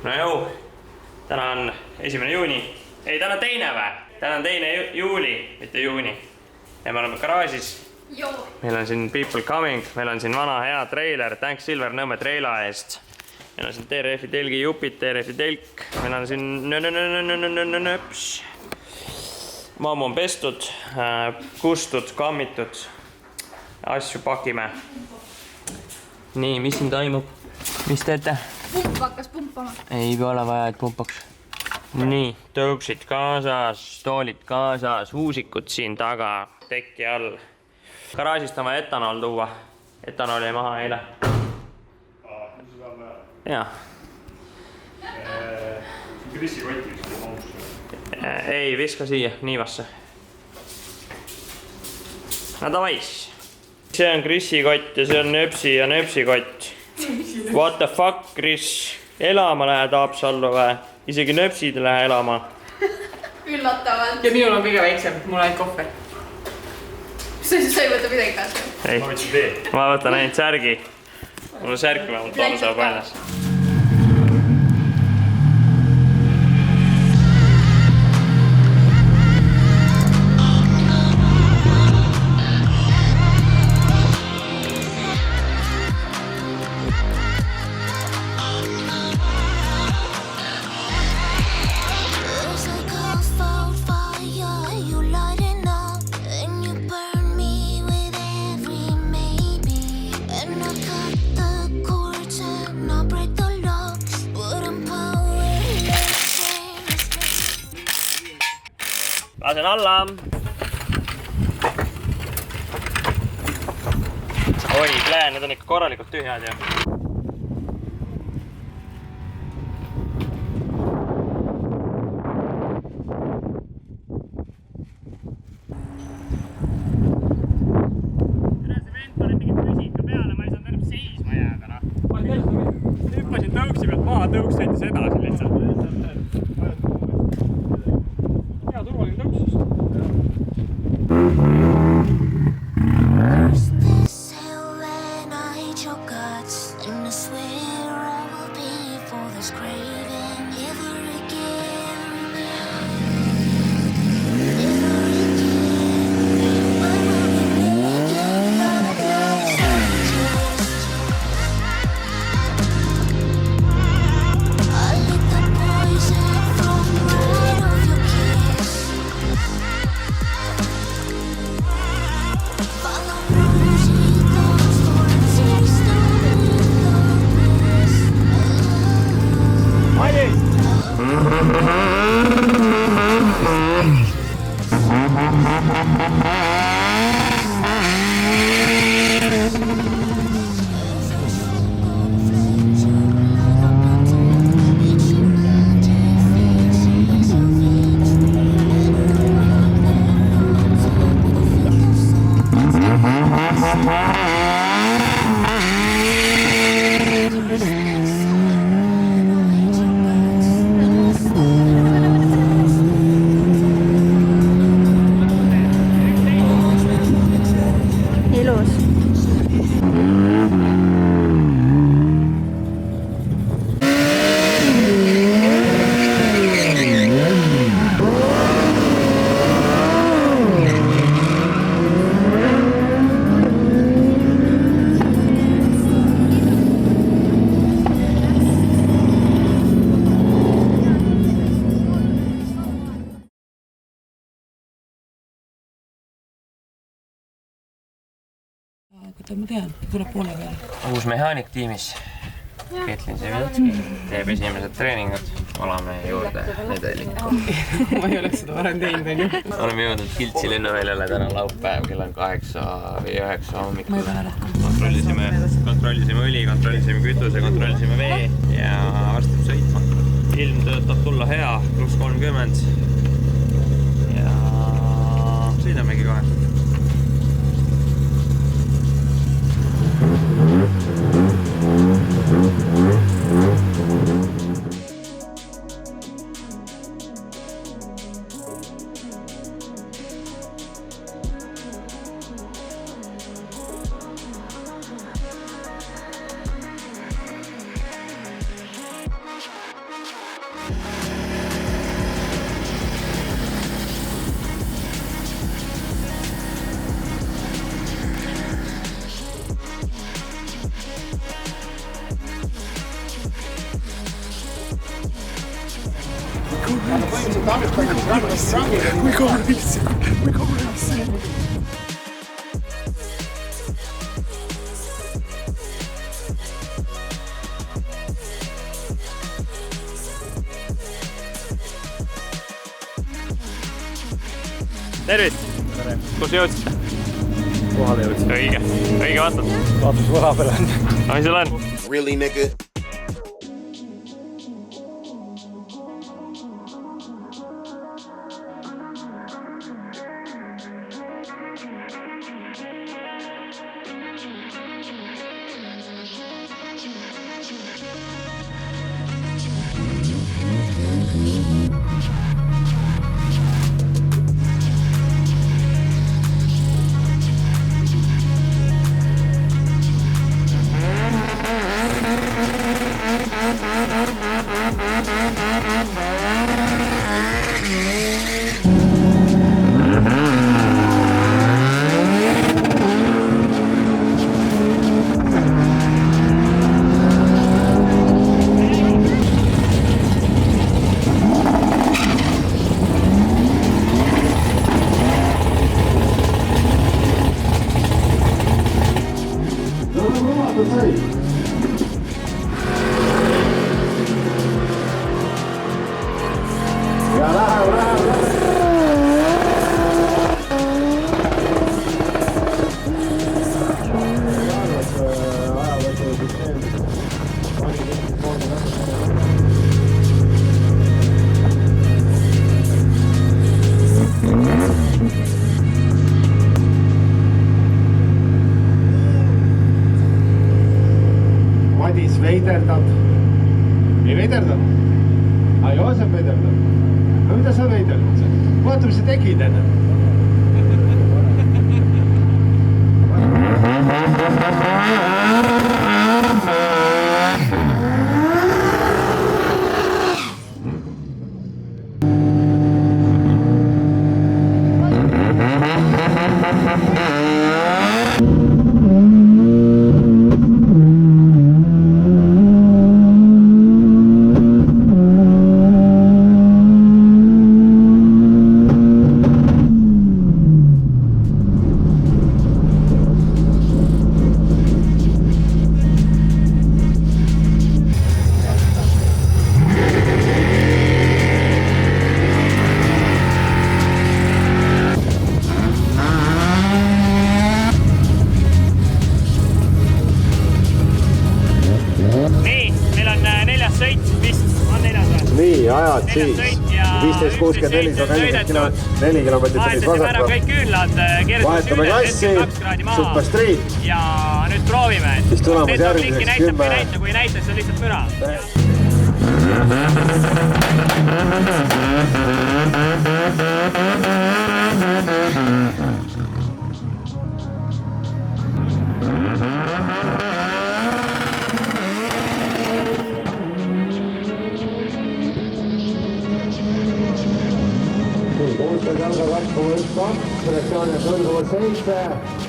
No jõu, täna on 1. juuni. Ei, täna on 2. või? Täna on 2. juuli, mitte juuni. Ja me oleme garaažis. Meil on siin People Coming, meil on siin vana hea treiler, Thanks Silver Nõmme treila eest. Meil on siin TRF-i telgi jupid, TRF-i telk. Meil on siin nöps. Mammu on pestud, kustud, kammitud. Asju pakime. Nii, mis siin toimub? Mis teete? Pump hakkas pumpama. Ei ole vaja, et pumpaks. Nii, tõuksid kaasas, toolid kaasas, huusikud siin taga, tekki all. Garaažist on vaja etanool tuua. Etanool jäi maha eile. Jaa. Krissi kotti vist mahusta? Ei, viska siia, niivasse. No davais. See on Krissi kott ja see on Nöpsi ja Nöpsi kott. What the fuck, Kris? Elama lähed Haapsallu või? Isegi Nöpsid lähe elama. Üllatavalt. Ja minul on kõige väiksem, mul ainult kohver. Sa ei võta midagi kaasa? Ei, ma võtan ainult särgi. Mul on särk vähemalt valu saab väljas. Lasen alla. Oi, plee, need on ikka korralikult tühjad ju. Üle see vend pani mingi püsika peale, ma ei saanud enam seisma jääda. Hüppasin tõuksi pealt maha, tõuks sõitis edasi lihtsalt. Hea turvaline tõuks siis. Ma tean, tuleb poole peale. Uus mehaanik tiimis. Ketlin Sevitski teeb esimesed treeningud. Oleme juurde nedelikku. Ma ei oleks seda varem teinud, on ju. Oleme jõudnud Kiltsi lennuväljale täna laupäev, kell on 8 või 9 hommikul. Ma ei pähe lahkama. Kontrollisime õli, kontrollisime kütuse, kontrollisime vee ja varsti sõitma. Ilm töötab tulla hea, pluss 30. Ja sõidamegi kohe. Tervist! Kus jõudsite? Kohale jõudsin. Õige vastus. Vaatus võla peal on. Mis sul on? Really, nigga? Madis veiderdab. Ei veiderdab? Joosep veiderdab. No mida sa veiderdad? Vaata, mis sa tegid enne. Nii, ajad siis 15.64, 4 kilomeetrit tunnis vasakul. Vahetame klassi, Super Street. Ja nüüd proovime, et siis tulemas järgmiseks 10. Kui näita, kui näita, see on lihtsalt müra. Koostööd jalga 2,12, selektsioon 0,7.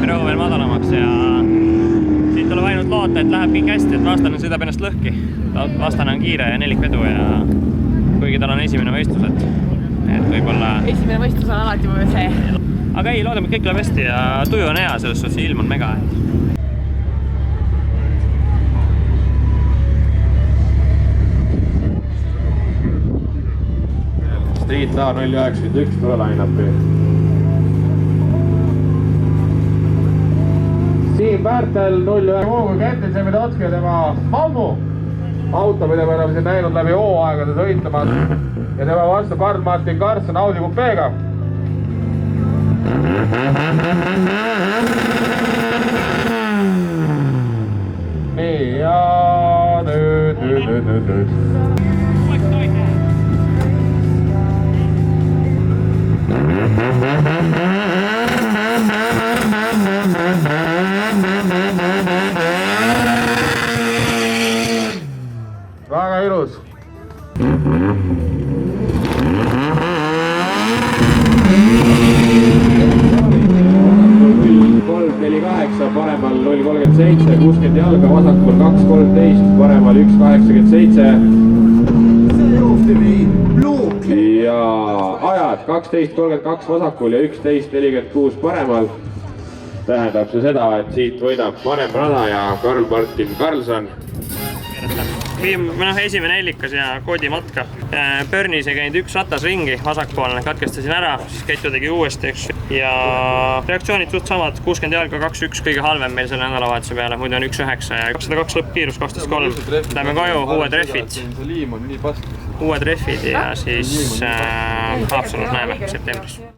rõhu veel madalamaks ja siit tuleb ainult loota, et läheb kõik hästi, et vastane sõidab ennast lõhki. Vastane on kiire ja nelikvedu ja kuigi tal on esimene võistlus, et võib-olla... Esimene võistlus on alati või see. Aga ei, loodame, et kõik läheb hästi ja tuju on hea, selles suhtes ilm on mega. Street A 091 tule line-upi. Siim Pärtel 09. Kui Ketil Semidotski ja tema mammu auto, mida me oleme siin näinud läbi hooaegade sõitlemas ja tema vastu Karl-Martin Karlsson Audi kupeega. Nii ja nüüd. Väga ilus. paremal 0.37, 60 jalga, vasakul 2.13, paremal 1.87. ja ajad 12.32 vasakul ja 11.46 paremal. Tähendab see seda, et siit võidab Vanem Rada ja Karl-Martin Karlsson. Esimene hellikas ja koodimatka. Pörnis ei käinud üks ratas ringi, vasakpoolne katkestasin ära, siis Ketu tegi uuesti, eks. Ja reaktsioonid suht samad, 60 jalga 2.1 kõige halvem meil selle nädalavahetuse peale, muidu on 1.9 ja 202 lõppkiirus 12.3. Läheme koju, uued rehvid ja siis Haapsalus näeme septembris.